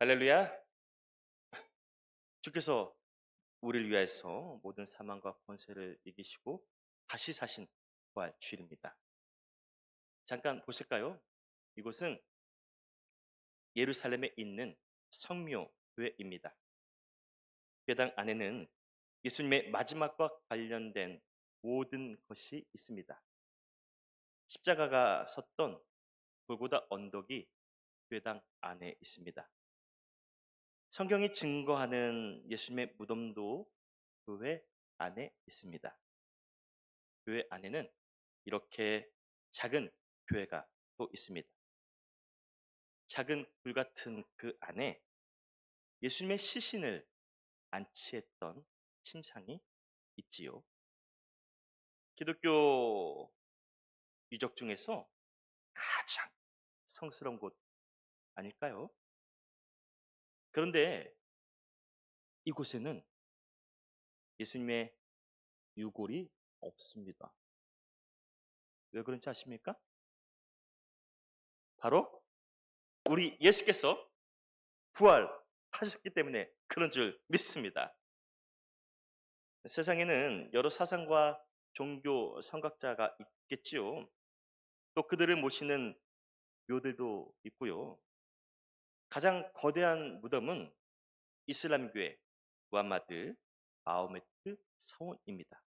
할렐루야. 주께서 우리를 위하여서 모든 사망과 권세를 이기시고 다시 사신 부활 주일입니다. 잠깐 보실까요? 이곳은 예루살렘에 있는 성묘 교회입니다. 교회당 안에는 예수님의 마지막과 관련된 모든 것이 있습니다. 십자가가 섰던 골고다 언덕이 교회당 안에 있습니다. 성경이 증거하는 예수님의 무덤도 교회 안에 있습니다. 교회 안에는 이렇게 작은 교회가 또 있습니다. 작은 불 같은 그 안에 예수님의 시신을 안치했던 침상이 있지요. 기독교 유적 중에서 가장 성스러운 곳 아닐까요? 그런데 이곳에는 예수님의 유골이 없습니다. 왜 그런지 아십니까? 바로 우리 예수께서 부활하셨기 때문에 그런 줄 믿습니다. 세상에는 여러 사상과 종교 선각자가 있겠지요. 또 그들을 모시는 묘들도 있고요. 가장 거대한 무덤은 이슬람교회 무함마드 마호메트 사원입니다.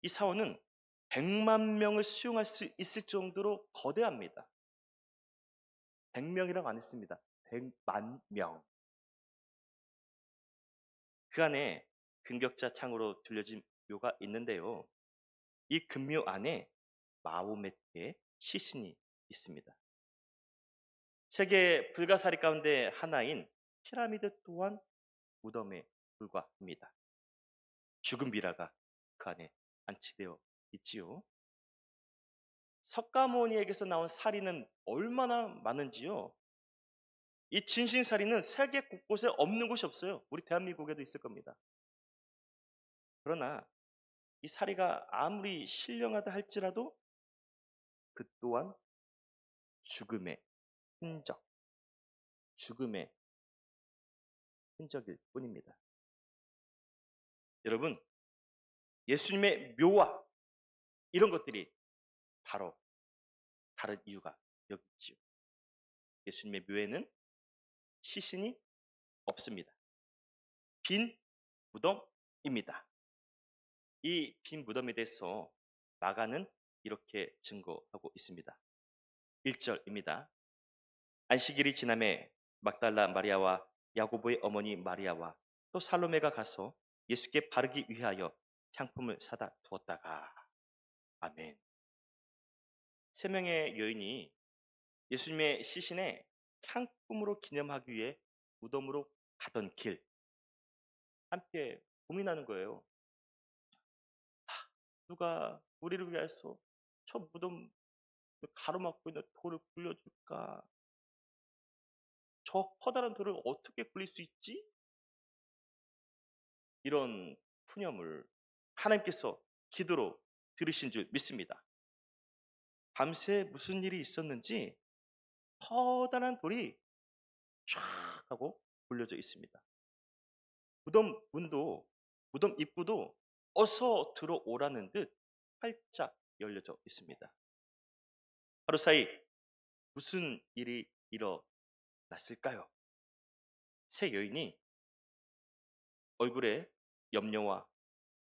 이 사원은 100만 명을 수용할 수 있을 정도로 거대합니다. 100명이라고 안 했습니다. 100만 명. 그 안에 금격자 창으로 둘려진 묘가 있는데요. 이 금묘 안에 마호메트의 시신이 있습니다. 세계 불가사리 가운데 하나인 피라미드 또한 무덤에 불과합니다. 죽은 미라가 그 안에 안치되어 있지요. 석가모니에게서 나온 사리는 얼마나 많은지요. 이 진신사리는 세계 곳곳에 없는 곳이 없어요. 우리 대한민국에도 있을 겁니다. 그러나 이 사리가 아무리 신령하다 할지라도 그 또한 죽음의 흔적, 죽음의 흔적일 뿐입니다. 여러분, 예수님의 묘와 이런 것들이 바로 다른 이유가 여기 있지요. 예수님의 묘에는 시신이 없습니다. 빈 무덤입니다. 이 빈 무덤에 대해서 마가는 이렇게 증거하고 있습니다. 1절입니다. 안식일이 지남에 막달라 마리아와 야고보의 어머니 마리아와 또 살로메가 가서 예수께 바르기 위하여 향품을 사다 두었다가. 아멘. 세 명의 여인이 예수님의 시신에 향품으로 기념하기 위해 무덤으로 가던 길 함께 고민하는 거예요. 누가 우리를 위해서 저 무덤 가로막고 있는 돌을 굴려줄까? 저 커다란 돌을 어떻게 굴릴 수 있지? 이런 푸념을 하나님께서 기도로 들으신 줄 믿습니다. 밤새 무슨 일이 있었는지 커다란 돌이 쫙 하고 굴려져 있습니다. 무덤 문도, 무덤 입구도 어서 들어오라는 듯 활짝 열려져 있습니다. 하루 사이 무슨 일이 일어났을까요? 세 여인이 얼굴에 염려와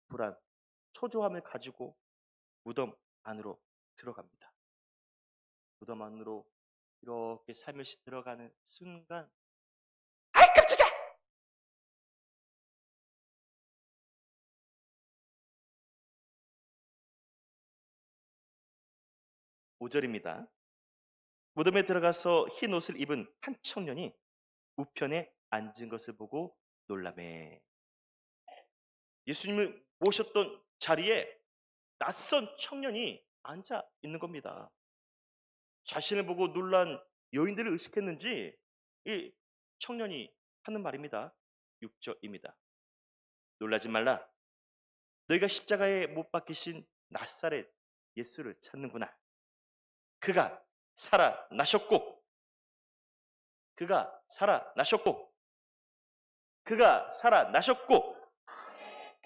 불안, 초조함을 가지고 무덤 안으로 들어갑니다. 무덤 안으로 이렇게 살며시 들어가는 순간, 아이 깜짝이야! 5절입니다. 무덤에 들어가서 흰 옷을 입은 한 청년이 우편에 앉은 것을 보고 놀라매. 예수님을 모셨던 자리에 낯선 청년이 앉아 있는 겁니다. 자신을 보고 놀란 여인들을 의식했는지 이 청년이 하는 말입니다. 6절입니다. 놀라지 말라. 너희가 십자가에 못 박히신 나사렛 예수를 찾는구나. 그가 살아나셨고 그가 살아나셨고 그가 살아나셨고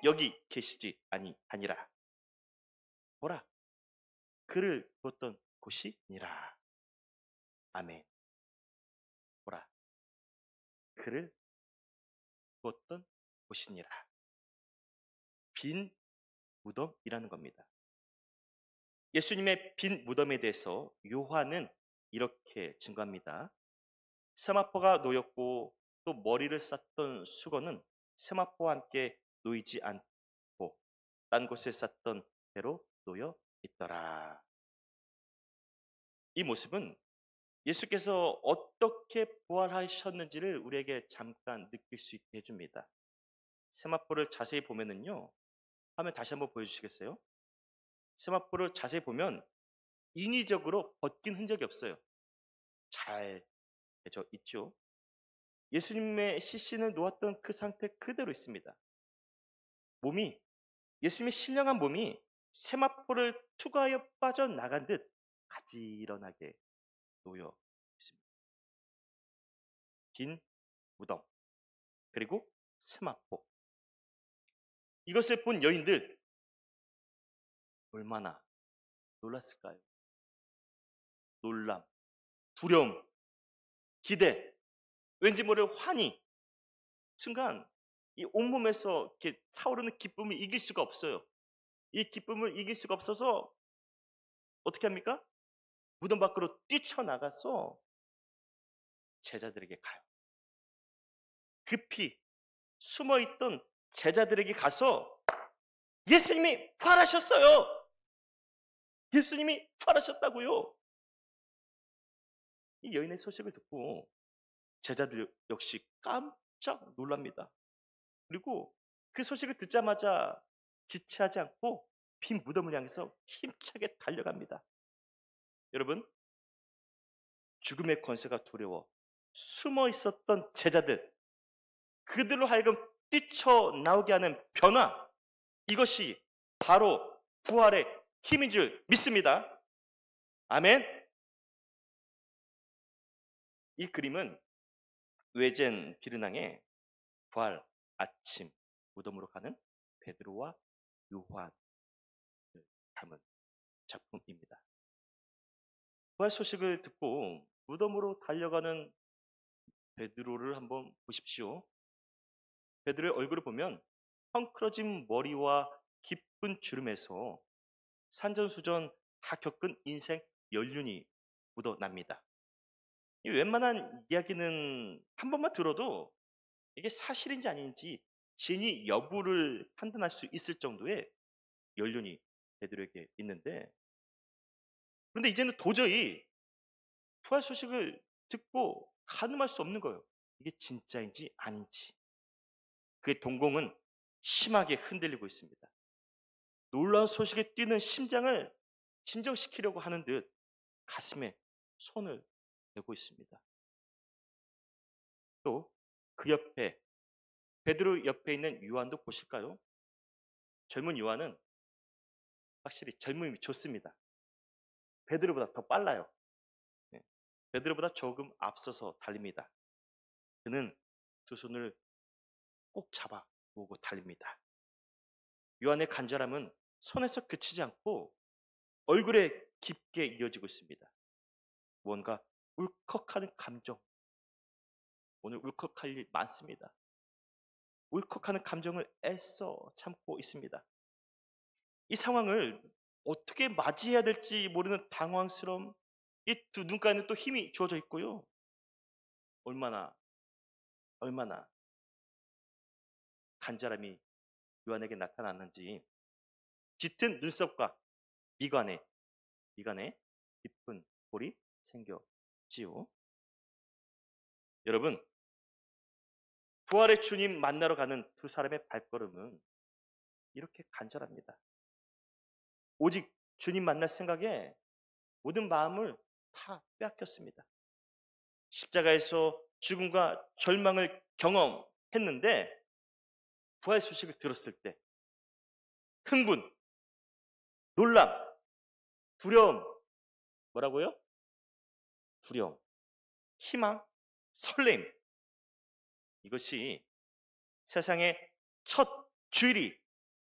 여기 계시지 아니라 보라 그를 두었던 곳이니라. 아멘. 보라 그를 두었던 곳이니라. 빈 무덤이라는 겁니다. 예수님의 빈 무덤에 대해서 요한은 이렇게 증거합니다. 세마포가 놓였고 또 머리를 쌌던 수건은 세마포와 함께 놓이지 않고 딴 곳에 쌌던 대로 놓여 있더라. 이 모습은 예수께서 어떻게 부활하셨는지를 우리에게 잠깐 느낄 수 있게 해줍니다. 세마포를 자세히 보면은요. 화면 다시 한번 보여주시겠어요? 세마포를 자세히 보면 인위적으로 벗긴 흔적이 없어요. 잘 되어 있죠. 예수님의 시신을 놓았던 그 상태 그대로 있습니다. 몸이 예수님의 신령한 몸이 세마포를 투과하여 빠져나간 듯 가지런하게 놓여 있습니다. 빈 무덤 그리고 세마포 이것을 본 여인들 얼마나 놀랐을까요? 놀람, 두려움, 기대, 왠지 모를 환희 순간 이 온몸에서 이렇게 차오르는 기쁨을 이길 수가 없어요. 이 기쁨을 이길 수가 없어서 어떻게 합니까? 무덤 밖으로 뛰쳐나가서 제자들에게 가요. 급히 숨어있던 제자들에게 가서 예수님이 부활하셨어요. 예수님이 부활하셨다고요. 이 여인의 소식을 듣고 제자들 역시 깜짝 놀랍니다. 그리고 그 소식을 듣자마자 지체하지 않고 빈 무덤을 향해서 힘차게 달려갑니다. 여러분, 죽음의 권세가 두려워 숨어 있었던 제자들, 그들로 하여금 뛰쳐나오게 하는 변화, 이것이 바로 부활의 힘인 줄 믿습니다. 아멘. 이 그림은 외젠 비르낭의 부활 아침 무덤으로 가는 베드로와 요한을 담은 작품입니다. 부활 소식을 듣고 무덤으로 달려가는 베드로를 한번 보십시오. 베드로의 얼굴을 보면 헝클어진 머리와 깊은 주름에서 산전수전 다 겪은 인생 연륜이 묻어납니다. 이 웬만한 이야기는 한 번만 들어도 이게 사실인지 아닌지 진위 여부를 판단할 수 있을 정도의 연륜이 베드로에게 있는데 그런데 이제는 도저히 부활 소식을 듣고 가늠할 수 없는 거예요. 이게 진짜인지 아닌지. 그의 동공은 심하게 흔들리고 있습니다. 놀라운 소식에 뛰는 심장을 진정시키려고 하는 듯 가슴에 손을 대고 있습니다. 또 그 옆에 베드로 옆에 있는 요한도 보실까요? 젊은 요한은 확실히 젊음이 좋습니다. 베드로보다 더 빨라요. 네. 베드로보다 조금 앞서서 달립니다. 그는 두 손을 꼭 잡아 모으고 달립니다. 요한의 간절함은 손에서 그치지 않고 얼굴에 깊게 이어지고 있습니다. 뭔가 울컥하는 감정. 오늘 울컥할 일 많습니다. 울컥하는 감정을 애써 참고 있습니다. 이 상황을 어떻게 맞이해야 될지 모르는 당황스러움, 이 두 눈가에는 또 힘이 주어져 있고요. 얼마나 간절함이 요한에게 나타났는지 짙은 눈썹과 미간에 깊은 볼이 생겼지요. 여러분, 부활의 주님 만나러 가는 두 사람의 발걸음은 이렇게 간절합니다. 오직 주님 만날 생각에 모든 마음을 다 빼앗겼습니다. 십자가에서 죽음과 절망을 경험했는데 부활 소식을 들었을 때 흥분, 놀람, 두려움, 뭐라고요? 두려움, 희망, 설렘, 이것이 세상의 첫 주일이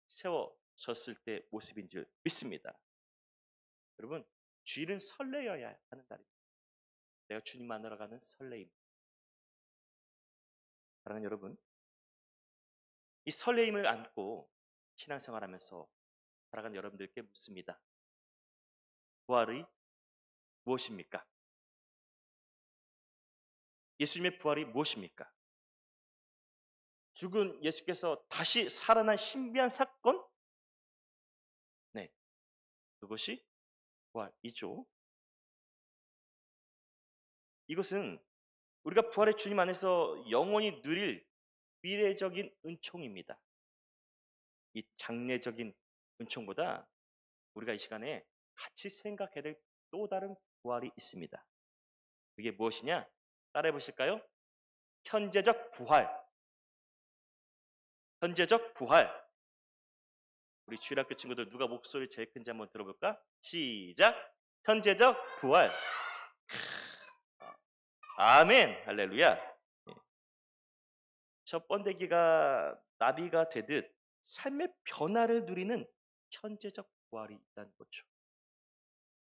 세워졌을 때 모습인 줄 믿습니다. 여러분, 주일은 설레어야 하는 날입니다. 내가 주님 만나러 가는 설레임. 사랑하는 여러분, 이 설레임을 안고 신앙생활하면서 살아가는 여러분들께 묻습니다. 부활이 무엇입니까? 예수님의 부활이 무엇입니까? 죽은 예수께서 다시 살아난 신비한 사건? 네, 그것이 부활이죠. 이것은 우리가 부활의 주님 안에서 영원히 누릴 미래적인 은총입니다. 이 장래적인 은총보다 우리가 이 시간에 같이 생각해야 될 또 다른 부활이 있습니다. 그게 무엇이냐? 따라해 보실까요? 현재적 부활. 현재적 부활. 우리 주일학교 친구들 누가 목소리 제일 큰지 한번 들어볼까? 시작. 현재적 부활. 아멘. 할렐루야. 저 번데기가 나비가 되듯 삶의 변화를 누리는 현재적 부활이 있다는 거죠.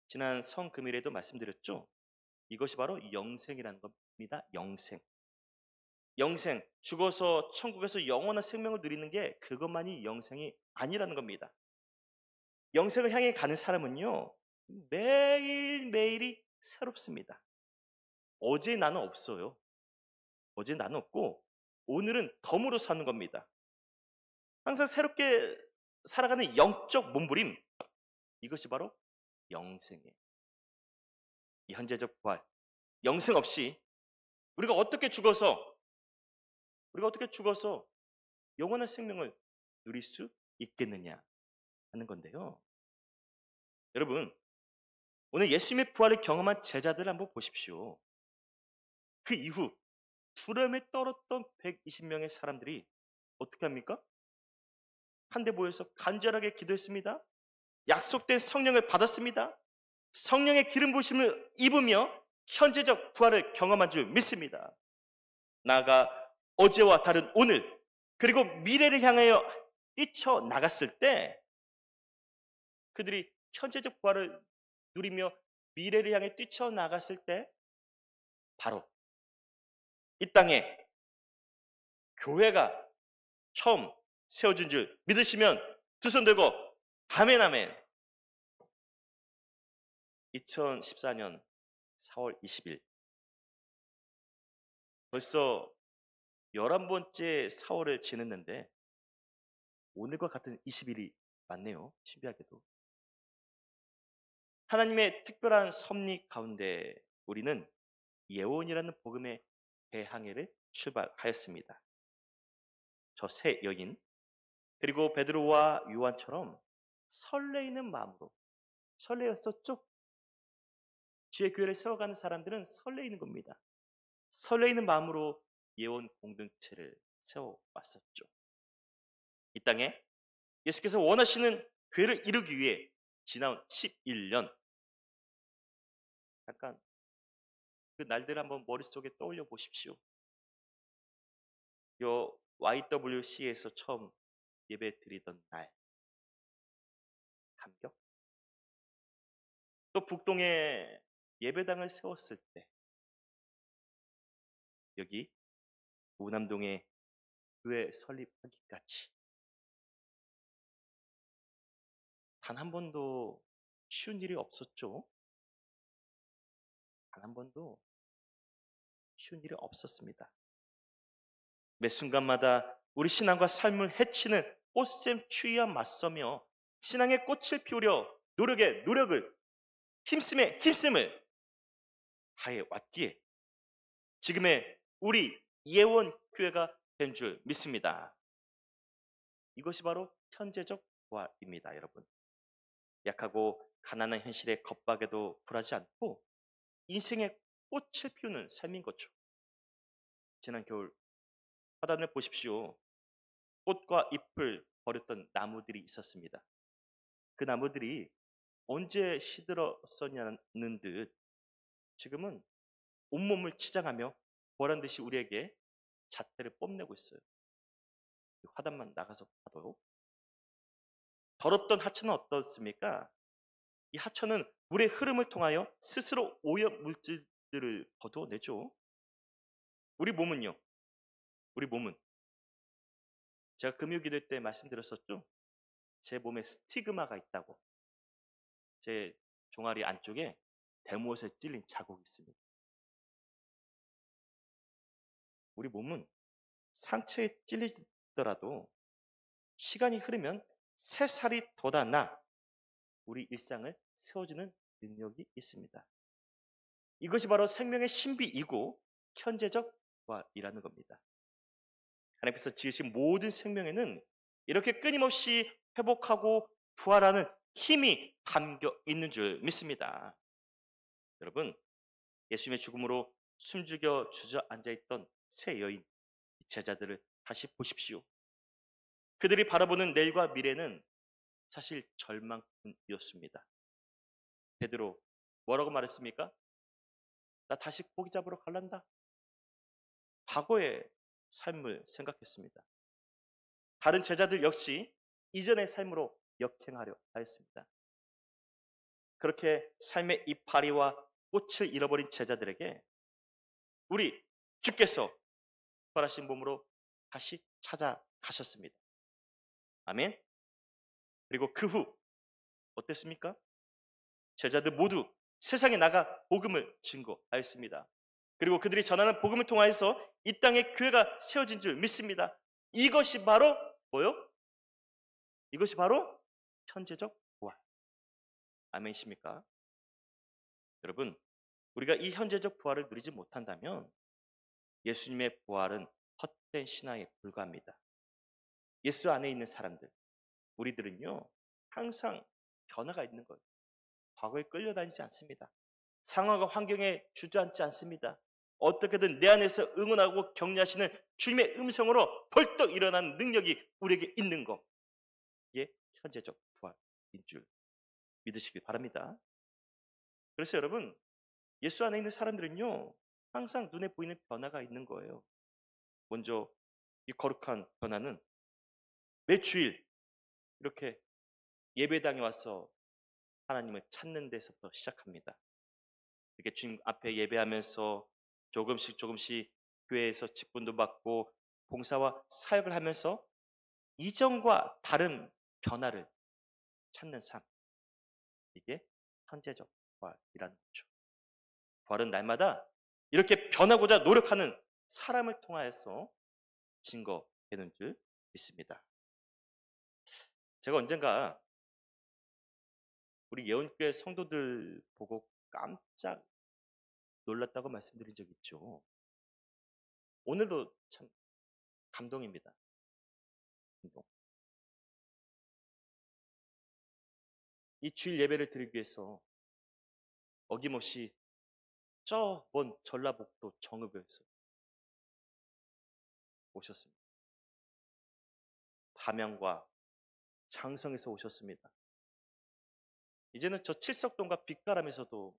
지난 성금일에도 말씀드렸죠. 이것이 바로 영생이라는 겁니다. 영생. 영생, 죽어서 천국에서 영원한 생명을 누리는 게 그것만이 영생이 아니라는 겁니다. 영생을 향해 가는 사람은요, 매일매일이 새롭습니다. 어제 나는 없어요. 어제 나는 없고, 오늘은 덤으로 사는 겁니다. 항상 새롭게 살아가는 영적 몸부림, 이것이 바로 영생이에요. 이 현재적 부활, 영생 없이 우리가 어떻게 죽어서 영원한 생명을 누릴 수 있겠느냐 하는 건데요. 여러분, 오늘 예수님의 부활을 경험한 제자들을 한번 보십시오. 그 이후 두려움에 떨었던 120명의 사람들이 어떻게 합니까? 한데 모여서 간절하게 기도했습니다. 약속된 성령을 받았습니다. 성령의 기름 부으심을 입으며 현재적 부활을 경험한 줄 믿습니다. 나아가 어제와 다른 오늘 그리고 미래를 향하여 뛰쳐나갔을 때 그들이 현재적 부활을 누리며 미래를 향해 뛰쳐나갔을 때 바로 이 땅에 교회가 처음 세워진 줄 믿으시면 두 손 들고 아멘 아멘. 2014년 4월 20일 벌써 11번째 4월을 지냈는데 오늘과 같은 20일이 맞네요. 신기하게도. 하나님의 특별한 섭리 가운데 우리는 예원이라는 복음의 대항해를 출발하였습니다. 저 새 여인 그리고 베드로와 요한처럼 설레이는 마음으로 설레었었죠. 주의 교회를 세워가는 사람들은 설레이는 겁니다. 설레이는 마음으로 예원 공동체를 세워왔었죠. 이 땅에 예수께서 원하시는 교회를 이루기 위해 지나온 11년 잠깐 그 날들을 한번 머릿속에 떠올려 보십시오. 요 YWC에서 처음 예배 드리던 날 감격 또 북동에 예배당을 세웠을 때 여기 우남동에 교회 설립하기까지 단 한 번도 쉬운 일이 없었죠. 단 한 번도 쉬운 일이 없었습니다. 매 순간마다 우리 신앙과 삶을 해치는 꽃샘 추위와 맞서며 신앙의 꽃을 피우려 노력에 노력을 힘씀에 힘씀을 다해 왔기에 지금의 우리 예원 교회가 된 줄 믿습니다. 이것이 바로 현재적 부활입니다, 여러분. 약하고 가난한 현실에 겁박에도 굴하지 않고 인생의 꽃을 피우는 삶인 거죠. 지난 겨울 화단을 보십시오. 꽃과 잎을 버렸던 나무들이 있었습니다. 그 나무들이 언제 시들었었냐는 듯 지금은 온몸을 치장하며 보란 듯이 우리에게 잣대를 뽐내고 있어요. 화단만 나가서 봐도. 더럽던 하천은 어떻습니까? 이 하천은 물의 흐름을 통하여 스스로 오염 물질들을 걷어내죠. 우리 몸은요. 우리 몸은 제가 금요기도 때 말씀드렸었죠. 제 몸에 스티그마가 있다고. 제 종아리 안쪽에 대못에 찔린 자국이 있습니다. 우리 몸은 상처에 찔리더라도 시간이 흐르면 새살이 돋아나 우리 일상을 세워주는 능력이 있습니다. 이것이 바로 생명의 신비이고 현재적 부활이라는 겁니다. 하나님께서 지으신 모든 생명에는 이렇게 끊임없이 회복하고 부활하는 힘이 담겨 있는 줄 믿습니다. 여러분, 예수님의 죽음으로 숨죽여 주저앉아 있던 세 여인 제자들을 다시 보십시오. 그들이 바라보는 내일과 미래는 사실 절망뿐이었습니다. 베드로 뭐라고 말했습니까? 나 다시 고기 잡으러 갈란다. 과거의 삶을 생각했습니다. 다른 제자들 역시 이전의 삶으로 역행하려 하였습니다. 그렇게 삶의 이파리와 꽃을 잃어버린 제자들에게 우리 주께서 부활하신 몸으로 다시 찾아가셨습니다. 아멘. 그리고 그 후 어땠습니까? 제자들 모두 세상에 나가 복음을 증거하였습니다. 그리고 그들이 전하는 복음을 통하여서 이 땅에 교회가 세워진 줄 믿습니다. 이것이 바로 뭐요? 이것이 바로 현재적 부활. 아멘이십니까? 여러분, 우리가 이 현재적 부활을 누리지 못한다면 예수님의 부활은 헛된 신앙에 불과합니다. 예수 안에 있는 사람들, 우리들은요, 항상 변화가 있는 거예요. 과거에 끌려다니지 않습니다. 상황과 환경에 주저앉지 않습니다. 어떻게든 내 안에서 응원하고 격려하시는 주님의 음성으로 벌떡 일어나는 능력이 우리에게 있는 것. 이게 현재적 부활인 줄 믿으시길 바랍니다. 그래서 여러분, 예수 안에 있는 사람들은요, 항상 눈에 보이는 변화가 있는 거예요. 먼저 이 거룩한 변화는 매 주일 이렇게 예배당에 와서 하나님을 찾는 데서부터 시작합니다. 이렇게 주님 앞에 예배하면서 조금씩 교회에서 직분도 받고 봉사와 사역을 하면서 이전과 다른 변화를 찾는 삶. 이게 현재적 부활이라는 거죠. 부활은 날마다 이렇게 변하고자 노력하는 사람을 통하여서 증거되는 줄 믿습니다. 제가 언젠가 우리 예언교회 성도들 보고 깜짝 놀랐다고 말씀드린 적 있죠. 오늘도 참 감동입니다. 감동. 이 주일 예배를 드리기 위해서 어김없이 저 먼 전라북도 정읍에서 오셨습니다. 담양과 장성에서 오셨습니다. 이제는 저 칠석동과 빛가람에서도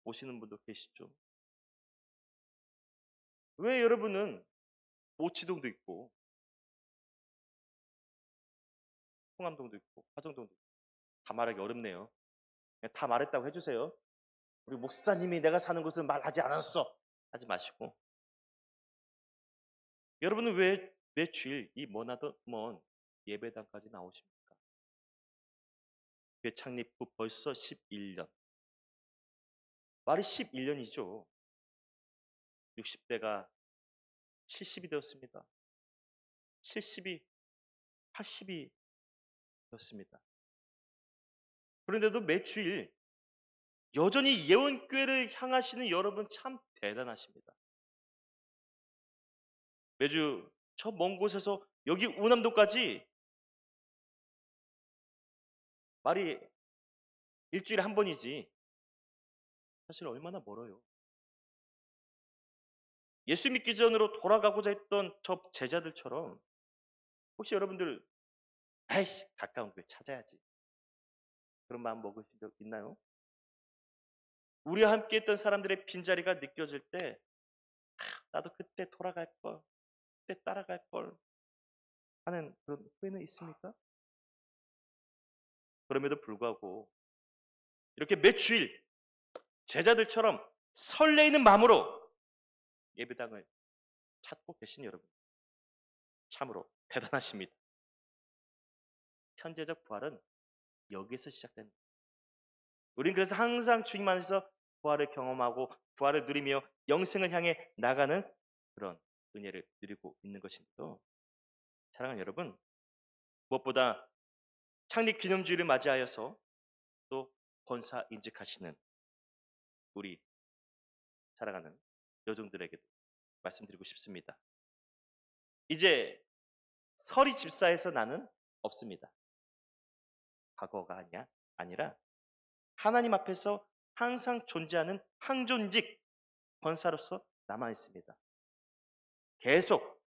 오시는 분도 계시죠. 왜 여러분은 모치동도 있고 홍암동도 있고 화정동도 있고 다 말하기 어렵네요. 그냥 다 말했다고 해주세요. 우리 목사님이 내가 사는 곳은 말하지 않았어 하지 마시고 여러분은 왜 주일 이 머나먼 예배당까지 나오십니까? 교회 창립 후 벌써 11년. 말이 11년이죠. 60대가 70이 되었습니다. 70이 80이 되었습니다. 그런데도 매 주일 여전히 예언교회를 향하시는 여러분 참 대단하십니다. 매주 저 먼 곳에서 여기 우남도까지 말이 일주일에 한 번이지 사실 얼마나 멀어요. 예수 믿기 전으로 돌아가고자 했던 저 제자들처럼 혹시 여러분들 아이씨 가까운 교회 찾아야지 그런 마음 먹으신 적 있나요? 우리와 함께 했던 사람들의 빈자리가 느껴질 때 나도 그때 돌아갈 걸, 그때 따라갈 걸 하는 그런 후회는 있습니까? 그럼에도 불구하고 이렇게 매 주일 제자들처럼 설레이는 마음으로 예배당을 찾고 계신 여러분, 참으로 대단하십니다. 현재적 부활은 여기에서 시작됩니다. 우린 그래서 항상 주님 안에서 부활을 경험하고 부활을 누리며 영생을 향해 나가는 그런 은혜를 누리고 있는 것인데요. 사랑하는 여러분, 무엇보다 창립 기념주의를 맞이하여서 또 본사 인직하시는 우리 사랑하는 여종들에게도 말씀드리고 싶습니다. 이제 설이 집사에서 나는 없습니다. 과거가 아니라 하나님 앞에서 항상 존재하는 항존직 권사로서 남아 있습니다. 계속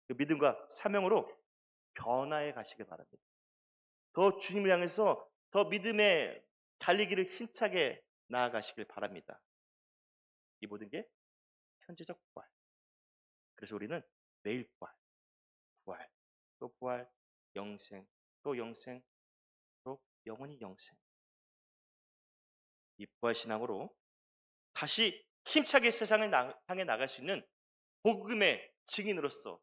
그 믿음과 사명으로 변화해 가시길 바랍니다. 더 주님을 향해서 더 믿음의 달리기를 힘차게 나아가시길 바랍니다. 이 모든 게 현재적 부활. 그래서 우리는 매일 부활, 부활, 또 부활, 영생, 또 영생, 또 영원히 영생. 이 부활 신앙으로 다시 힘차게 세상을 향해 나갈 수 있는 복음의 증인으로서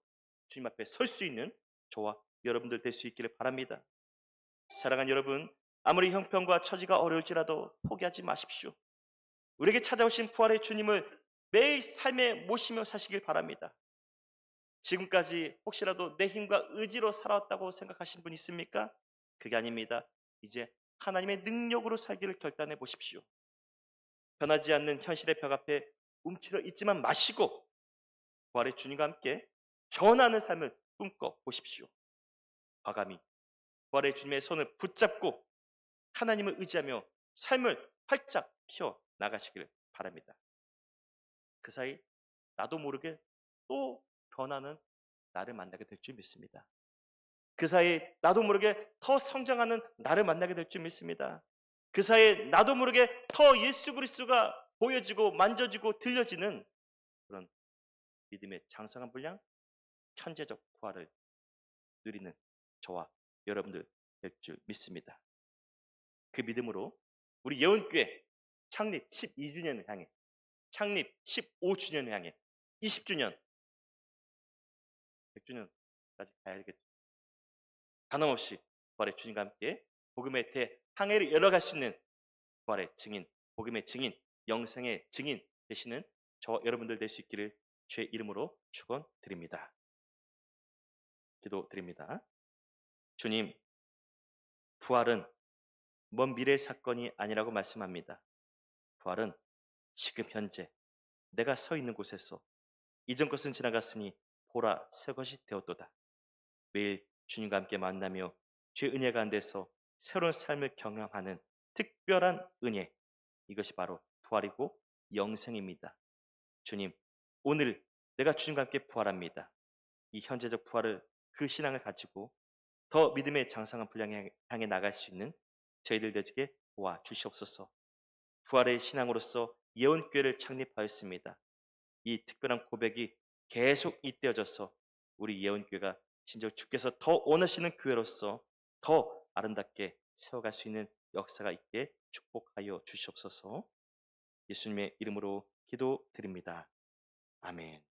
주님 앞에 설 수 있는 저와 여러분들 될 수 있기를 바랍니다. 사랑하는 여러분, 아무리 형편과 처지가 어려울지라도 포기하지 마십시오. 우리에게 찾아오신 부활의 주님을 매일 삶에 모시며 사시길 바랍니다. 지금까지 혹시라도 내 힘과 의지로 살아왔다고 생각하신 분 있습니까? 그게 아닙니다. 이제 하나님의 능력으로 살기를 결단해 보십시오. 변하지 않는 현실의 벽 앞에 움츠러 있지만 마시고 부활의 주님과 함께 변하는 삶을 꿈꿔 보십시오. 과감히 부활의 주님의 손을 붙잡고 하나님을 의지하며 삶을 활짝 펴 나가시길 바랍니다. 그 사이 나도 모르게 또 변하는 나를 만나게 될 줄 믿습니다. 그 사이 나도 모르게 더 성장하는 나를 만나게 될 줄 믿습니다. 그 사이에 나도 모르게 더 예수 그리스도가 보여지고 만져지고 들려지는 그런 믿음의 장성한 분량, 현재적 부활을 누리는 저와 여러분들 될 줄 믿습니다. 그 믿음으로 우리 예언교회 창립 12주년을 향해, 창립 15주년을 향해, 20주년, 100주년까지 가야겠죠. 간헐없이 부활의 주님과 함께 복음의 대항해를 열어갈 수 있는 부활의 증인, 복음의 증인, 영생의 증인 되시는 저 여러분들 될 수 있기를 주의 이름으로 축원드립니다. 기도드립니다. 주님, 부활은 먼 미래의 사건이 아니라고 말씀합니다. 부활은 지금 현재 내가 서 있는 곳에서 이전 것은 지나갔으니 보라 새 것이 되었도다. 매일 주님과 함께 만나며 주의 은혜 가운데서 새로운 삶을 경험하는 특별한 은혜, 이것이 바로 부활이고 영생입니다. 주님, 오늘 내가 주님과 함께 부활합니다. 이 현재적 부활을, 그 신앙을 가지고 더 믿음의 장성한 분량에 향해 나갈 수 있는 저희들 되게 도와주시옵소서. 부활의 신앙으로서 예언교회를 창립하였습니다. 이 특별한 고백이 계속 잇대어져서 우리 예언교회가 진정 주께서 더 원하시는 교회로서 더 아름답게 세워갈 수 있는 역사가 있게 축복하여 주시옵소서. 예수님의 이름으로 기도드립니다. 아멘.